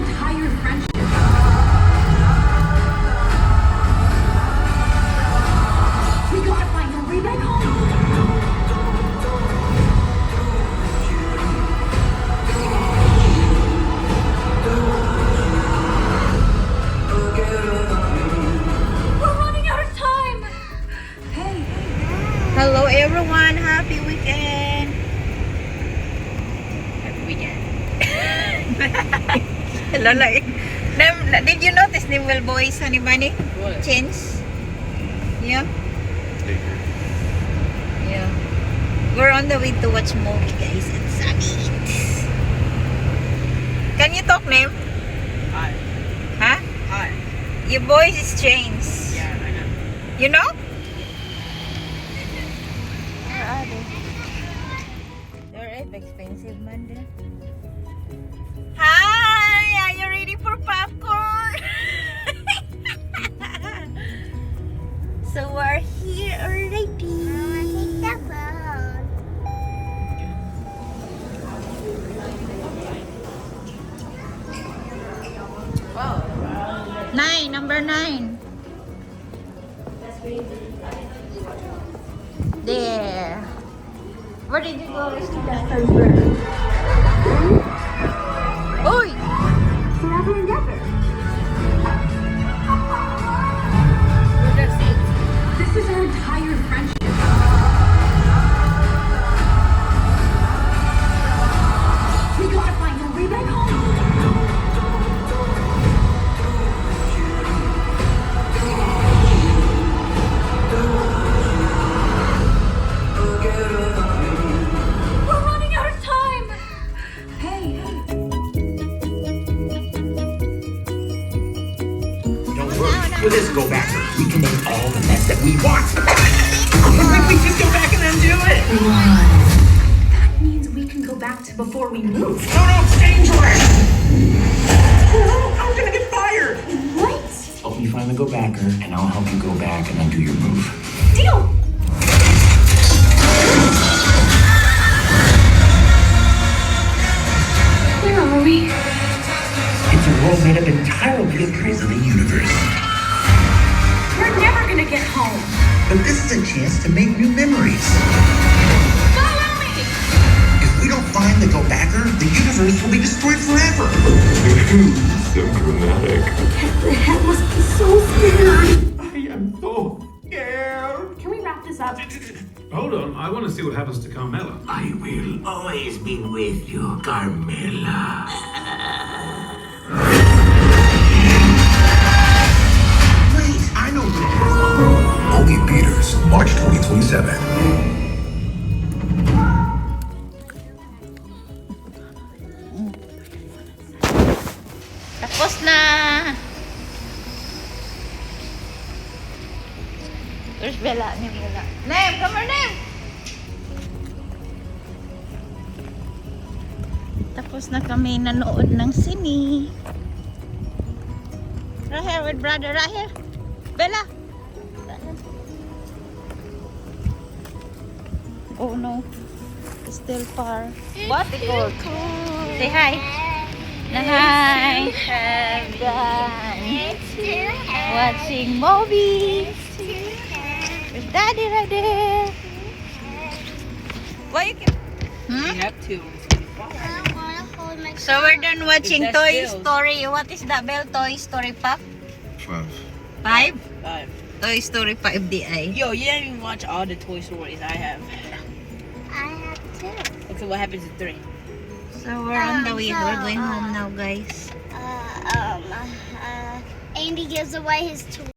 entire friendship. We gotta find a way back home. We're running out of time. Hey. Hello everyone, happy weekend. Happy weekend. Hello, like, did you notice the well boys, honey bunny? What? Change? Yeah. Yeah. We're on the way to watch movie, guys. It's sunny. Can you talk, name? Hi. Huh? Hi. Your voice is changed. Yeah, I know. You know? Where are they? They're expensive, man. There. Hi! Are you ready for popcorn? So we're here already. Wow. 9, number 9. There. Where did you go, student? Oi! Forever and ever. This is our entire friendship. We gotta find a way back home. We're running out of time. Hey. Don't worry, we'll just go back. We can make all the mess that we want. We just go back and undo it. That means we can go back to before we move. No, it's dangerous. Oh, I'm gonna get fired. What? Help me find the go backer, and I'll help you go back and undo your move. Deal. Where are we? It's a world made up entirely of dreams of the universe. We're never gonna get home. But this is a chance to make new memories. Follow me. If we don't find the go backer, the universe will be destroyed forever. So dramatic. That must be so scary. I am so scared. Can we wrap this up? Hold on, I want to see what happens to Carmela. I will always be with you, Carmela. Wait, I know this. Hoagie Peters, March 2027. Tapos na! Where's Bella? Bella. Name, come here, Name! Tapos na kami nanood ng sine. Right here with brother, right here. Bella! Oh no. It's still far. What? Say hi. Hi. Watching movies. There's Daddy right there. Why you keep... You have to. So we're done watching If that Toy fails. Story. What is that, Bell? Toy Story 5? 5. 5? 5. Toy Story 5 DI. Yo, you didn't even watch all the Toy Stories I have. I have two. Okay, what happens in 3? So we're on the way. We're going home now, guys. Andy gives away his toy.